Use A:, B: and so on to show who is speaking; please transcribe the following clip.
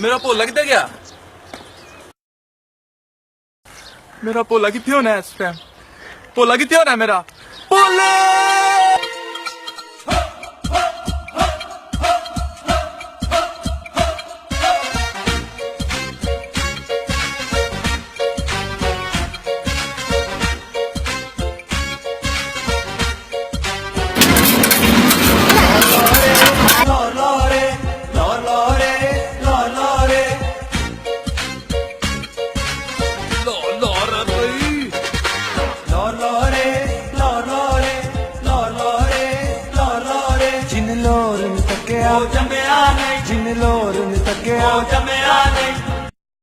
A: मेरा भोला किधर गया? मेरा भोला कितने होना है इस टाइम? भोला कितने होना है मेरा? भोला!
B: जिन लोर न तकिया जिन लोर न तकिया